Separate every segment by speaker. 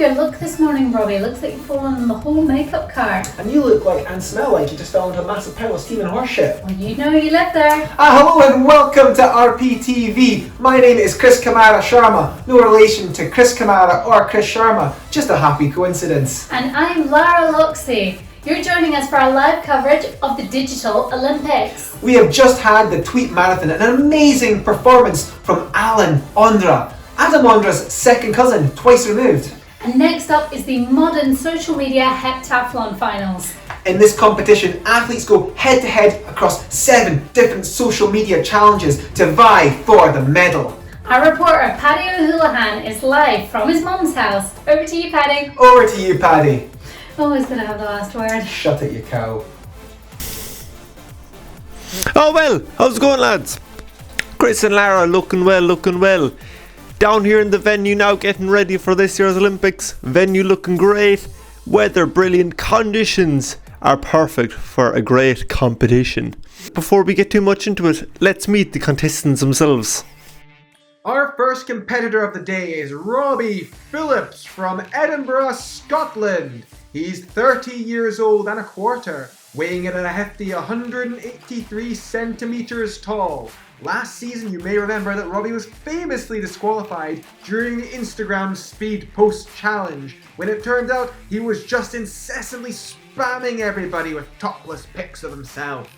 Speaker 1: Your look this morning, Robbie, looks like you've fallen on the whole makeup card.
Speaker 2: And you look like and smell like you just fell into a massive pile of steaming horse shit.
Speaker 1: Well, you know you live there.
Speaker 2: Hello and welcome to RPTV. My name is Chris Kamara Sharma. No relation to Chris Kamara or Chris Sharma, just a happy coincidence.
Speaker 1: And I'm Lara Loxley. You're joining us for our live coverage of the Digital Olympics.
Speaker 2: We have just had the Tweet Marathon, an amazing performance from Alan Ondra. Adam Ondra's second cousin, twice removed.
Speaker 1: And next up is the modern social media heptathlon finals.
Speaker 2: In this competition, athletes go head to head across 7 different social media challenges to vie for the medal.
Speaker 1: Our reporter Paddy O'Houlihan is live from his mum's house. Over to you, Paddy.
Speaker 2: Over to you, Paddy.
Speaker 1: Always gonna have the last word.
Speaker 2: Shut it, you cow.
Speaker 3: Oh well, how's it going, lads? Chris and Lara looking well. Down here in the venue now, getting ready for this year's Olympics. Venue looking great, weather brilliant, conditions are perfect for a great competition. Before we get too much into it, let's meet the contestants themselves.
Speaker 2: Our first competitor of the day is Robbie Phillips from Edinburgh, Scotland. He's 30 years old and a quarter, weighing in at a hefty 183 centimetres tall. Last season, you may remember that Robbie was famously disqualified during the Instagram Speed Post Challenge, when it turned out he was just incessantly spamming everybody with topless pics of himself.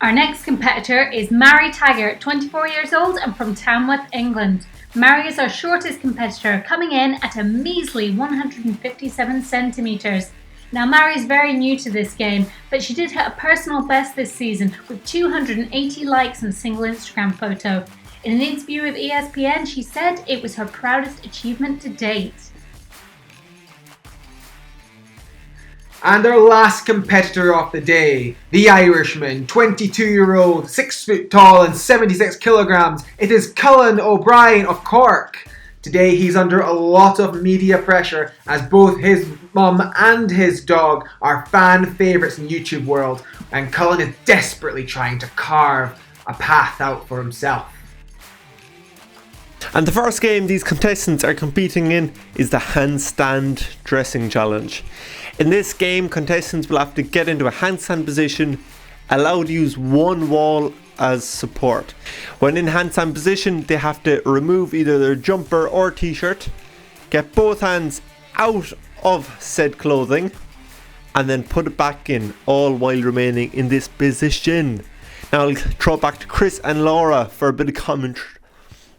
Speaker 1: Our next competitor is Mary Taggart, 24 years old and from Tamworth, England. Mary is our shortest competitor, coming in at a measly 157 centimetres. Now, Mary is very new to this game, but she did hit a personal best this season with 280 likes on a single Instagram photo. In an interview with ESPN, she said it was her proudest achievement to date.
Speaker 2: And our last competitor of the day, the Irishman, 22-year-old, 6 foot tall and 76 kilograms. It is Culann O Brien of Cork. Today he's under a lot of media pressure as both his mum and his dog are fan favourites in YouTube world, and Culann is desperately trying to carve a path out for himself.
Speaker 3: And the first game these contestants are competing in is the Handstand dressing challenge. In this game, contestants will have to get into a handstand position, allowed to use one wall as support. When in handstand position, they have to remove either their jumper or t-shirt, get both hands out of said clothing, and then put it back in, all while remaining in this position. Now I'll throw it back to Chris and Laura for a bit of commentary.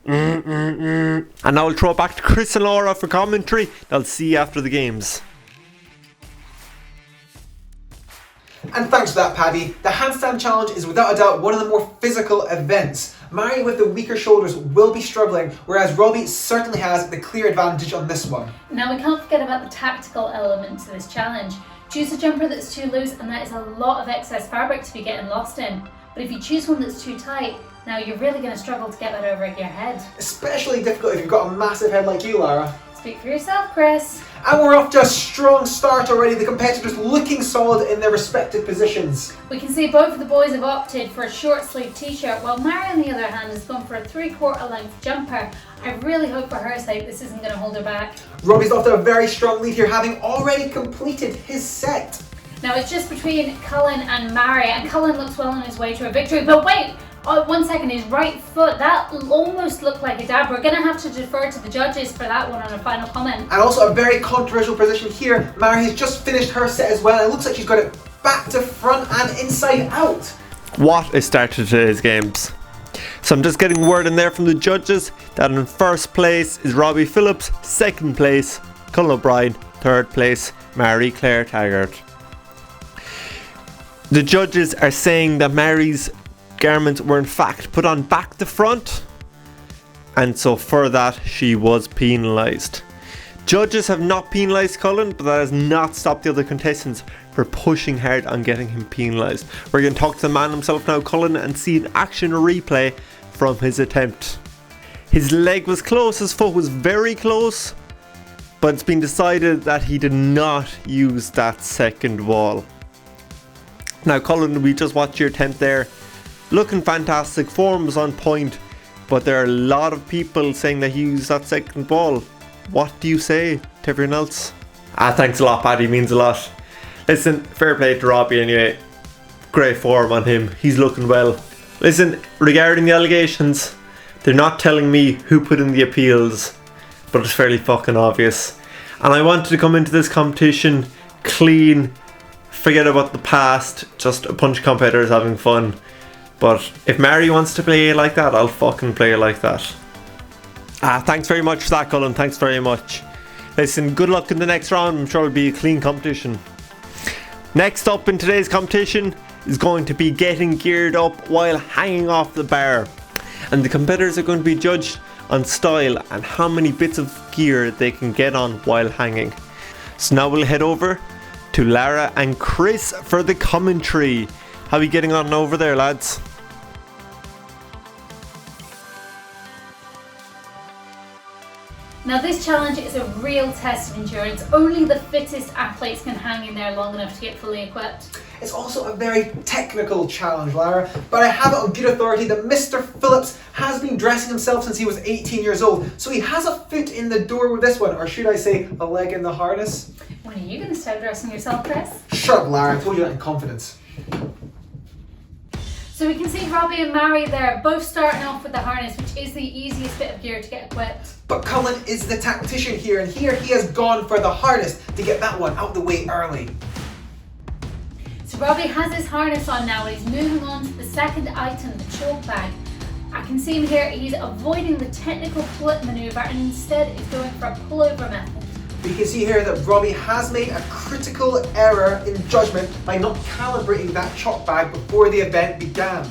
Speaker 3: And now I'll throw it back to Chris and Laura for commentary. I'll see you after the games.
Speaker 2: And thanks for that, Paddy. The handstand challenge is without a doubt one of the more physical events. Mary with the weaker shoulders will be struggling, whereas Robbie certainly has the clear advantage on this one.
Speaker 1: Now, we can't forget about the tactical element to this challenge. Choose a jumper that's too loose, and that is a lot of excess fabric to be getting lost in. But if you choose one that's too tight, now you're really going to struggle to get that over your head.
Speaker 2: Especially difficult if you've got a massive head like you, Lara.
Speaker 1: Speak for yourself, Chris.
Speaker 2: And we're off to a strong start already, the competitors looking solid in their respective positions.
Speaker 1: We can see both of the boys have opted for a short sleeve t-shirt, while Mary on the other hand has gone for a 3/4 length jumper. I really hope for her sake this isn't going to hold her back.
Speaker 2: Robbie's off to a very strong lead here, having already completed his set.
Speaker 1: Now it's just between Culann and Mary, and Culann looks well on his way to a victory, but wait! Oh, 1 second, his right foot, that almost looked like a dab. We're going to have to defer to the judges for that one on a final comment.
Speaker 2: And also a very controversial position here. Mary has just finished her set as well, and it looks like she's got it back to front and inside out.
Speaker 3: What a start to today's games. So I'm just getting word in there from the judges that in first place is Robbie Phillips, second place Culann O Brien, third place Mary Claire Taggart. The judges are saying that Mary's garments were in fact put on back to front, and so for that she was penalised. Judges have not penalised Culann, but that has not stopped the other contestants for pushing hard on getting him penalised. We're going to talk to the man himself now, Culann, and see an action replay from his attempt. His leg was close, his foot was very close, but it's been decided that he did not use that second wall. Now Culann, we just watched your attempt there. Looking fantastic, form was on point, but there are a lot of people saying that he used that second ball. What do you say? to everyone else. Thanks a lot, Paddy, means a lot. Listen, fair play to Robbie anyway. Great form on him, he's looking well. Listen, regarding the allegations, they're not telling me who put in the appeals, but it's fairly fucking obvious. And I wanted to come into this competition clean, forget about the past, just a bunch of competitors having fun. But if Mary wants to play like that, I'll fucking play like that. Thanks very much for that, Culann, thanks very much. Listen, good luck in the next round, I'm sure it'll be a clean competition. Next up in today's competition is going to be getting geared up while hanging off the bar. And the competitors are going to be judged on style and how many bits of gear they can get on while hanging. So now we'll head over to Lara and Chris for the commentary. How are you getting on over there, lads?
Speaker 1: Now this challenge is a real test of endurance. Only the fittest athletes can hang in there long enough to get fully equipped.
Speaker 2: It's also a very technical challenge, Lara, but I have it on good authority that Mr. Phillips has been dressing himself since he was 18 years old, so he has a foot in the door with this one, or should I say a leg in the harness?
Speaker 1: When are you going to start dressing yourself, Chris?
Speaker 2: Shut up, Lara, I told you that in confidence.
Speaker 1: So we can see Robbie and Mary there, both starting off with the harness, which is the easiest bit of gear to get equipped.
Speaker 2: But Culann is the tactician here, and here he has gone for the harness to get that one out the way early.
Speaker 1: So Robbie has his harness on now and he's moving on to the second item, the choke bag. I can see him here, he's avoiding the technical flip manoeuvre and instead is going for a pullover method.
Speaker 2: We can see here that Robbie has made a critical error in judgment by not calibrating that choke bag before the event began.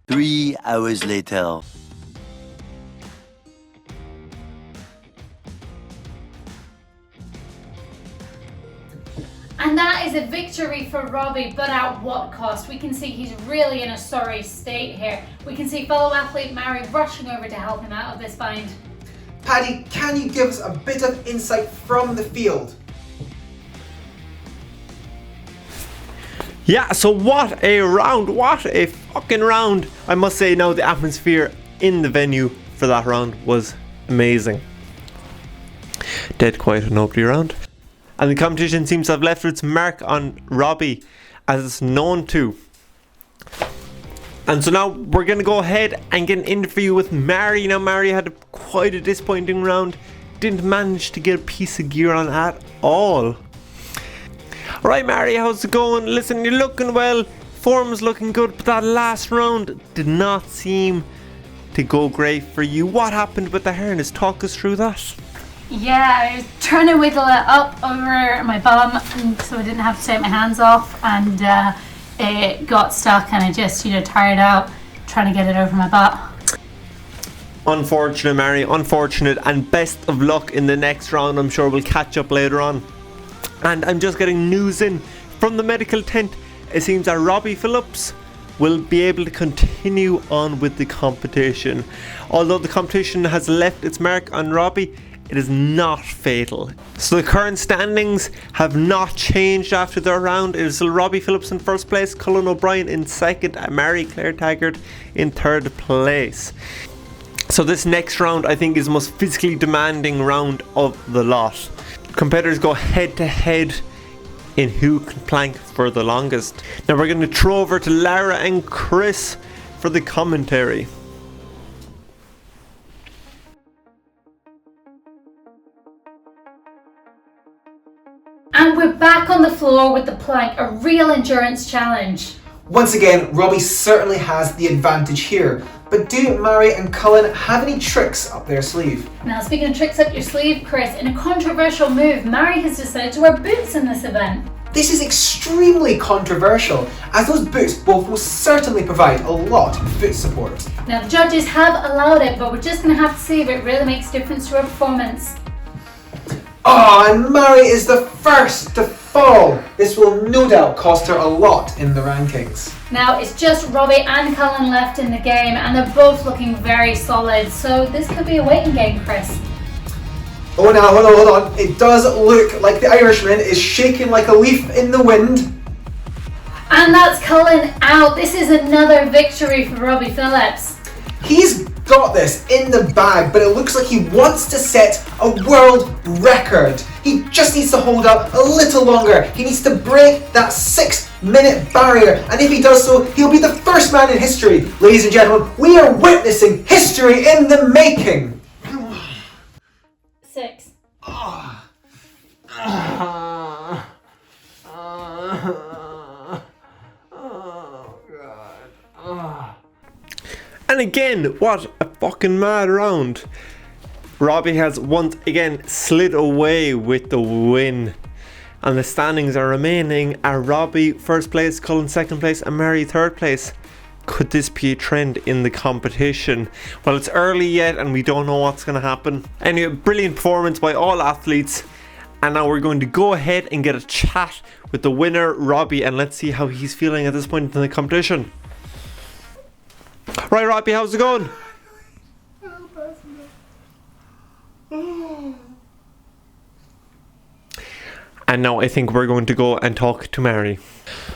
Speaker 4: Three hours later.
Speaker 1: And that is a victory for Robbie, but at what cost? We can see he's really in a sorry state here. We can see fellow athlete Mary rushing over to help him out of this bind.
Speaker 2: Paddy, can you give us a bit of insight from the field?
Speaker 3: Yeah, so what a round, what a fucking round. I must say now the atmosphere in the venue for that round was amazing. Dead quiet and nobody around. And the competition seems to have left its mark on Robbie, as it's known to. And so now we're going to go ahead and get an interview with Mary. Now Mary had quite a disappointing round. Didn't manage to get a piece of gear on at all. Alright Mary, how's it going? Listen, you're looking well. Form's looking good, but that last round did not seem to go great for you. What happened with the harness? Talk us through that.
Speaker 1: Yeah, I was trying to wiggle it up over my bum so I didn't have to take my hands off, and it got stuck and I just, tired out trying to get it over my butt.
Speaker 3: Unfortunate, Mary, unfortunate, and best of luck in the next round. I'm sure we'll catch up later on. And I'm just getting news in from the medical tent. It seems that Robbie Phillips will be able to continue on with the competition. Although the competition has left its mark on Robbie, it is not fatal. So the current standings have not changed after the round. It is still Robbie Phillips in first place, Culann O Brien in second, and Mary Claire Taggart in third place. So this next round I think is the most physically demanding round of the lot. Competitors go head to head in who can plank for the longest. Now we're going to throw over to Lara and Chris for the commentary.
Speaker 1: And we're back on the floor with the plank, a real endurance challenge.
Speaker 2: Once again, Robbie certainly has the advantage here. But do Mary and Culann have any tricks up their sleeve?
Speaker 1: Now, speaking of tricks up your sleeve, Chris, in a controversial move, Mary has decided to wear boots in this event.
Speaker 2: This is extremely controversial, as those boots both will certainly provide a lot of foot support.
Speaker 1: Now, the judges have allowed it, but we're just going to have to see if it really makes a difference to her performance.
Speaker 2: Oh, and Mary is the first to fall. This will no doubt cost her a lot in the rankings.
Speaker 1: Now, it's just Robbie and Culann left in the game, and they're both looking very solid, so this could be a waiting game, Chris.
Speaker 4: Oh, now, hold on. It does look like the Irishman is shaking like a leaf in the wind.
Speaker 1: And that's Culann out. This is another victory for Robbie Phillips.
Speaker 4: He's got this in the bag, but it looks like he wants to set a world record. He just needs to hold up a little longer. He needs to break that 6-minute barrier, and if he does so, he'll be the first man in history. Ladies and gentlemen, we are witnessing history in the making.
Speaker 1: 6.
Speaker 3: And again, what a fucking mad round. Robbie has once again slid away with the win. And the standings are remaining are Robbie first place, Culann second place, and Mary third place. Could this be a trend in the competition? Well, it's early yet and we don't know what's going to happen. Anyway, brilliant performance by all athletes. And now we're going to go ahead and get a chat with the winner, Robbie, and let's see how he's feeling at this point in the competition. Right, Robbie, how's it going? And now I think we're going to go and talk to Mary.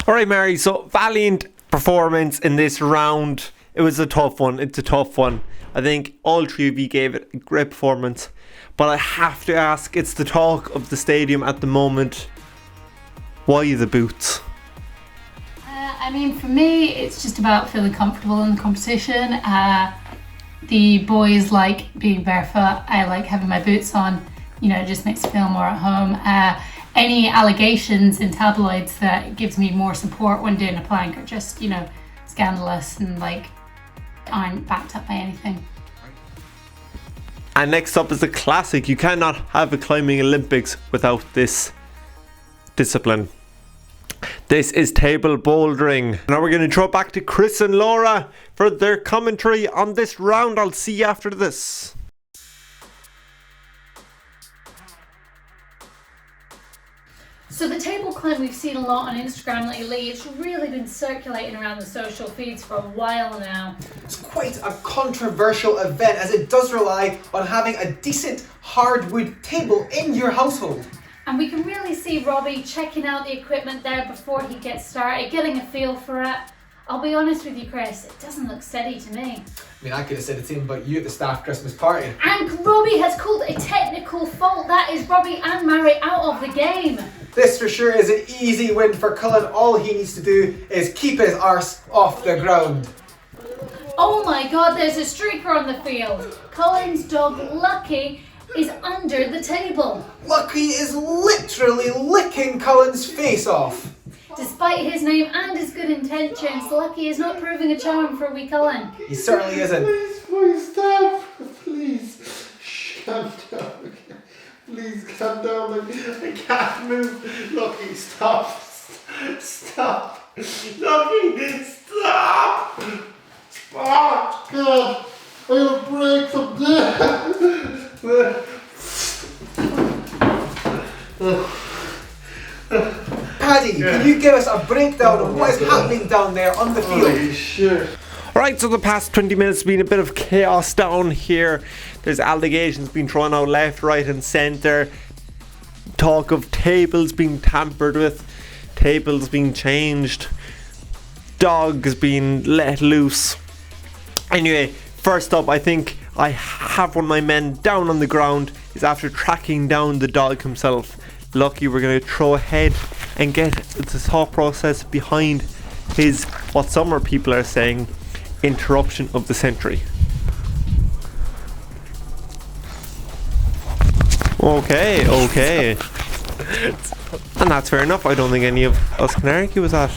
Speaker 3: Alright, Mary, so valiant performance in this round. It was a tough one. It's a tough one. I think all three of you gave it a great performance. But I have to ask, it's the talk of the stadium at the moment. Why the boots?
Speaker 1: I mean, for me, it's just about feeling comfortable in the competition. The boys like being barefoot. I like having my boots on. You know, it just makes me feel more at home. Any allegations in tabloids that gives me more support when doing a plank are just, you know, scandalous and like aren't backed up by anything.
Speaker 3: And next up is the classic. You cannot have a climbing Olympics without this discipline. This is table bouldering. Now we're going to throw it back to Chris and Laura for their commentary on this round. I'll see you after this.
Speaker 1: So the table climb we've seen a lot on Instagram lately. It's really been circulating around the social feeds for a while now.
Speaker 4: It's quite a controversial event as it does rely on having a decent hardwood table in your household.
Speaker 1: And we can really see Robbie checking out the equipment there before he gets started, getting a feel for it. I'll be honest with you, Chris, it doesn't look steady to me.
Speaker 4: I mean, I could have said the same about you at the staff Christmas party.
Speaker 1: And Robbie has called a technical fault. That is Robbie and Mary out of the game.
Speaker 4: This for sure is an easy win for Culann. All he needs to do is keep his arse off the ground.
Speaker 1: Oh my god, there's a streaker on the field. Culann's dog, Lucky, is under the table.
Speaker 4: Lucky is literally licking Cullen's face off.
Speaker 1: Despite his name and his good intentions, Lucky is not proving a charm for wee Culann.
Speaker 4: He certainly isn't.
Speaker 5: Please stop. Please. Calm down. Please calm down. I can't move. Lucky, stop. Stop. Lucky, stop. Oh, God. I'm going to break something.
Speaker 4: Paddy, can you give us a breakdown of what is happening down there on the field?
Speaker 5: Sure.
Speaker 3: Alright, so the past 20 minutes has been a bit of chaos down here. There's allegations being thrown out left, right and centre. Talk of tables being tampered with. Tables being changed. Dogs being let loose. Anyway, first up, I think I have one of my men down on the ground. Is after tracking down the dog himself. Lucky, we're going to throw ahead and get the thought process behind his, what some people are saying, interruption of the century. Okay. And that's fair enough. I don't think any of us can argue with that.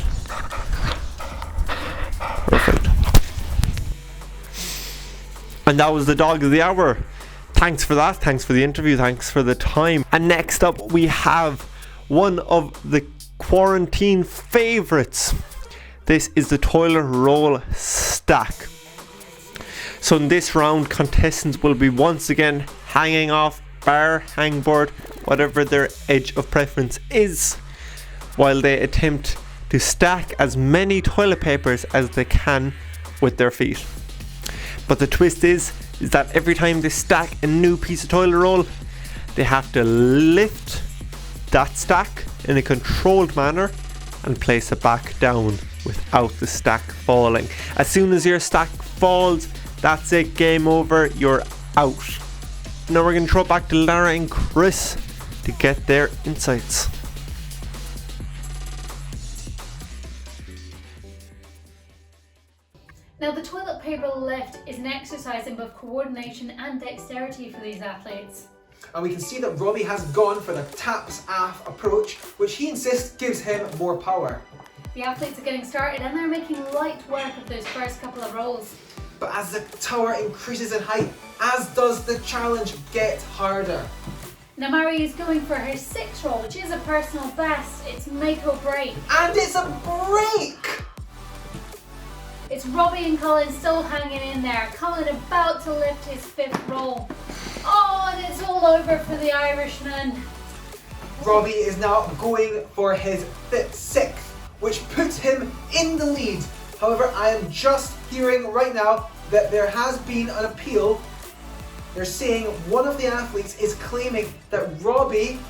Speaker 3: Perfect. And that was the dog of the hour. Thanks for that. Thanks for the interview. Thanks for the time. And next up we have one of the quarantine favourites. This is the toilet roll stack. So in this round, contestants will be once again hanging off bar, hangboard, whatever their edge of preference is, while they attempt to stack as many toilet papers as they can with their feet. But the twist is that every time they stack a new piece of toilet roll, They have to lift that stack in a controlled manner and place it back down without the stack falling. As soon as your stack falls, that's it, game over, you're out. Now we're going to throw it back to Lara and Chris to get their insights.
Speaker 1: Now, the toilet paper lift is an exercise in both coordination and dexterity for these athletes.
Speaker 4: And we can see that Robbie has gone for the taps aft approach, which he insists gives him more power.
Speaker 1: The athletes are getting started and they're making light work of those first couple of rolls.
Speaker 4: But as the tower increases in height, as does the challenge get harder.
Speaker 1: Now, Mary is going for her 6th roll, which is a personal best. It's make or break.
Speaker 4: And it's a break!
Speaker 1: It's Robbie and Culann still hanging in there. Culann about to lift his 5th roll. Oh, and it's all over for the Irishman.
Speaker 4: Robbie is now going for his 6th, which puts him in the lead. However, I am just hearing right now that there has been an appeal. They're saying one of the athletes is claiming that Robbie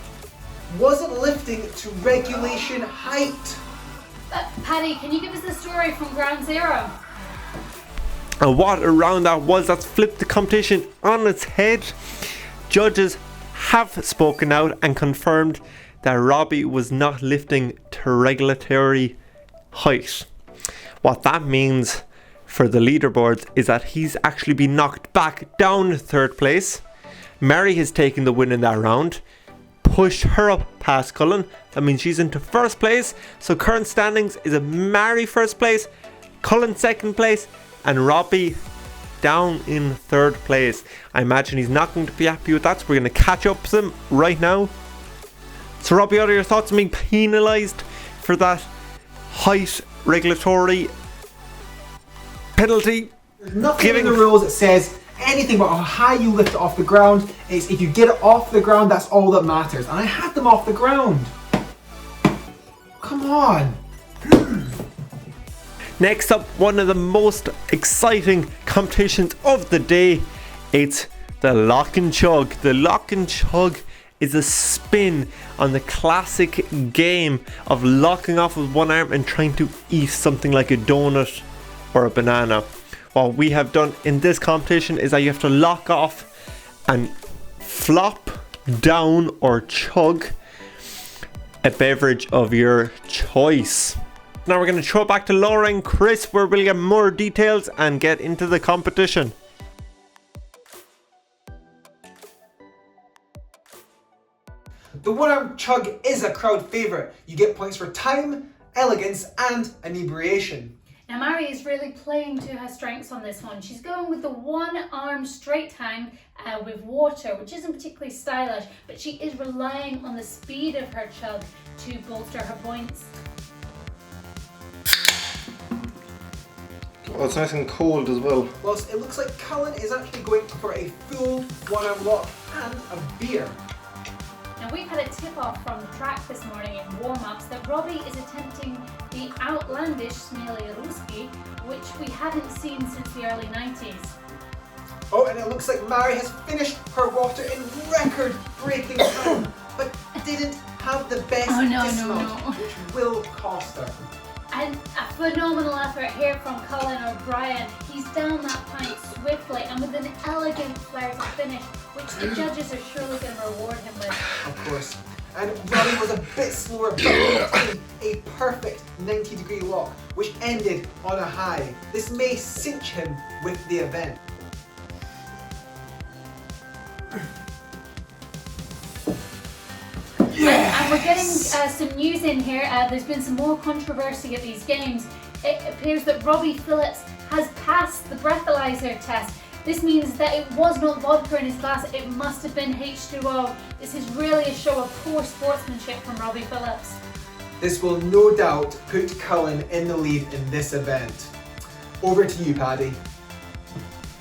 Speaker 4: wasn't lifting to regulation height.
Speaker 1: Paddy, can you give us the story from Ground Zero?
Speaker 3: And what a round that was. That's flipped the competition on its head. Judges have spoken out and confirmed that Robbie was not lifting to regulatory height. What that means for the leaderboards is that he's actually been knocked back down to 3rd place. Mary has taken the win in that round, pushed her up past Culann. That means she's into 1st place. So current standings is a Mary 1st place, Culann 2nd place, and Robbie down in 3rd place. I imagine he's not going to be happy with that, so we're going to catch up with him right now. So Robbie, what are your thoughts on being penalised for that height regulatory penalty?
Speaker 4: There's nothing in the rules that says anything about how high you lift it off the ground. It's if you get it off the ground, that's all that matters. And I had them off the ground. Come on.
Speaker 3: Next up, one of the most exciting competitions of the day. It's the lock and chug. The lock and chug is a spin on the classic game of locking off with one arm and trying to eat something like a donut or a banana. What we have done in this competition is that you have to lock off and flop down or chug a beverage of your choice. Now we're going to throw it back to Laura and Chris, where we'll get more details and get into the competition.
Speaker 4: The one-arm chug is a crowd favourite. You get points for time, elegance and inebriation.
Speaker 1: Now, Mary is really playing to her strengths on this one. She's going with the one-arm straight hang with water, which isn't particularly stylish, but she is relying on the speed of her chug to bolster her points.
Speaker 5: Oh, it's nice and cold as well.
Speaker 4: Whilst it looks like Culann is actually going for a full one-arm lock and a beer.
Speaker 1: Now, we've had a tip-off from the track this morning in warm-ups that Robbie is attempting the outlandish Smieli Ruski, which we hadn't seen since the early 90s.
Speaker 4: Oh, and it looks like Mary has finished her water in record-breaking time, but didn't have the best dismount, which will cost her.
Speaker 1: And a phenomenal effort here from Culann O Brien. He's down that pint swiftly and with an elegant flair to finish, which the judges are surely going to reward him with.
Speaker 4: Of course. And Robbie was a bit slower, but maintained a perfect 90-degree lock, which ended on a high. This may cinch him with the event.
Speaker 1: Yes. And we're getting some news in here. There's been some more controversy at these games. It appears that Robbie Phillips has passed the breathalyzer test. This means that it was not vodka in his glass, it must have been H2O. This is really a show of poor sportsmanship from Robbie Phillips.
Speaker 4: This will no doubt put Culann in the lead in this event. Over to you, Paddy.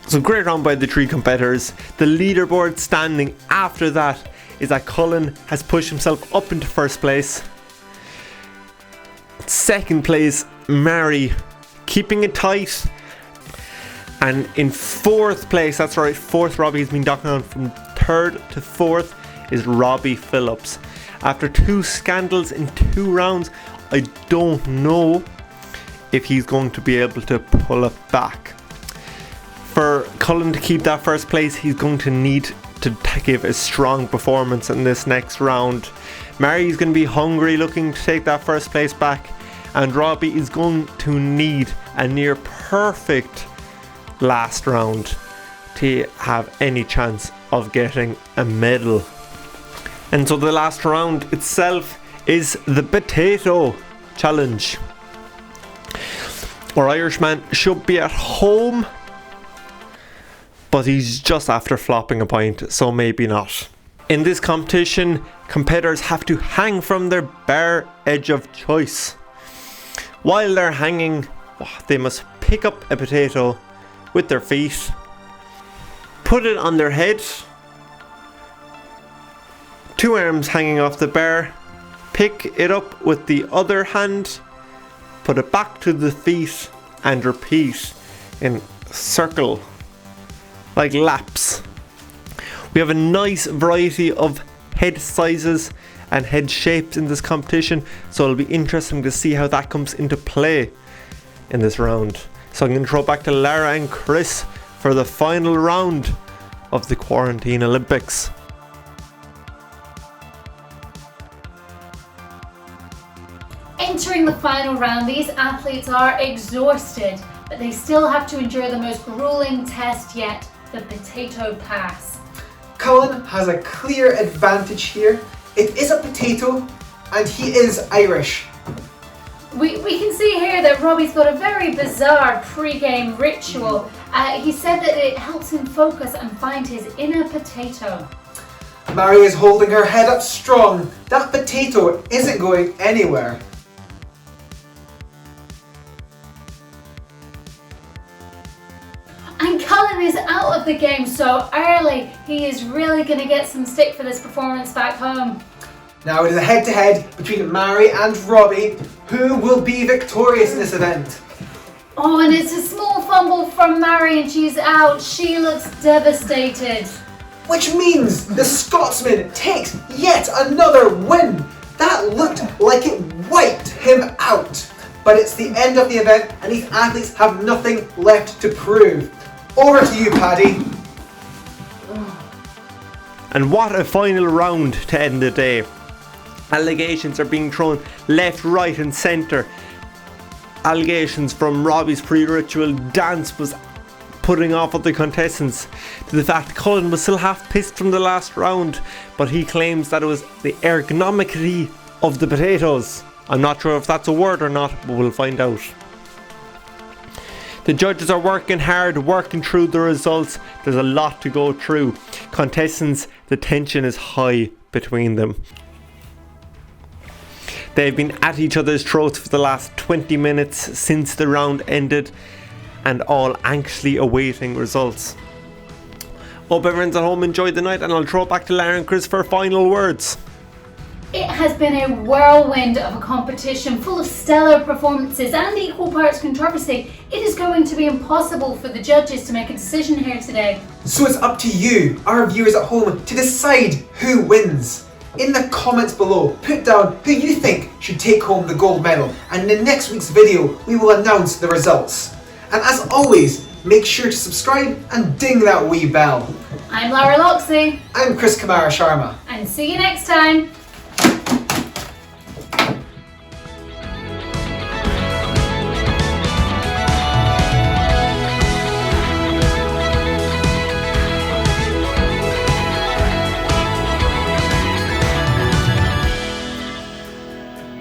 Speaker 3: So great round by the three competitors. The leaderboard standing after that is that Culann has pushed himself up into 1st place. 2nd place, Mary, keeping it tight. And in 4th place, that's right, 4th, Robbie has been knocking on from 3rd to 4th, is Robbie Phillips. After 2 scandals in 2 rounds, I don't know if he's going to be able to pull it back. For Culann to keep that first place, he's going to need to give a strong performance in this next round. Mary's going to be hungry, looking to take that first place back, and Robbie is going to need a near perfect last round to have any chance of getting a medal. And so the last round itself is the potato challenge. Our Irishman should be at home, but he's just after flopping a pint, so maybe not. In this competition, competitors have to hang from their bar edge of choice. While they're hanging, they must pick up a potato with their feet, put it on their head, 2 arms hanging off the bar, pick it up with the other hand, put it back to the feet, and repeat in circle, like laps. We have a nice variety of head sizes and head shapes in this competition, so it'll be interesting to see how that comes into play in this round. So I'm going to throw back to Lara and Chris for the final round of the Quarantine Olympics.
Speaker 1: Entering the final round, these athletes are exhausted, but they still have to endure the most grueling test yet, the potato pass.
Speaker 4: Culann has a clear advantage here. It is a potato, and he is Irish.
Speaker 1: We can see here that Robbie's got a very bizarre pre-game ritual. He said that it helps him focus and find his inner potato.
Speaker 4: Mary is holding her head up strong. That potato isn't going anywhere.
Speaker 1: And Culann is out of the game so early. He is really going to get some stick for this performance back home.
Speaker 4: Now it is a head-to-head between Mary and Robbie. Who will be victorious in this event?
Speaker 1: Oh, and it's a small fumble from Mary and she's out. She looks devastated.
Speaker 4: Which means the Scotsman takes yet another win. That looked like it wiped him out. But it's the end of the event and these athletes have nothing left to prove. Over to you, Paddy.
Speaker 3: And what a final round to end the day. Allegations are being thrown left, right and centre. Allegations from Robbie's pre-ritual dance was putting off other contestants, to the fact Culann was still half pissed from the last round, but he claims that it was the ergonomicity of the potatoes. I'm not sure if that's a word or not, but we'll find out. The judges are working hard, working through the results. There's a lot to go through. Contestants, the tension is high between them. They've been at each other's throats for the last 20 minutes since the round ended, and all anxiously awaiting results. Hope everyone's at home enjoyed the night, and I'll throw it back to Lara and Chris for final words.
Speaker 1: It has been a whirlwind of a competition full of stellar performances and equal parts controversy. It is going to be impossible for the judges to make a decision here today.
Speaker 4: So it's up to you, our viewers at home, to decide who wins. In the comments below, put down who you think should take home the gold medal, and in next week's video we will announce the results. And as always, make sure to subscribe and ding that wee bell.
Speaker 1: I'm Lara Loxley.
Speaker 4: I'm Chris Kamara Sharma.
Speaker 1: And see you next time.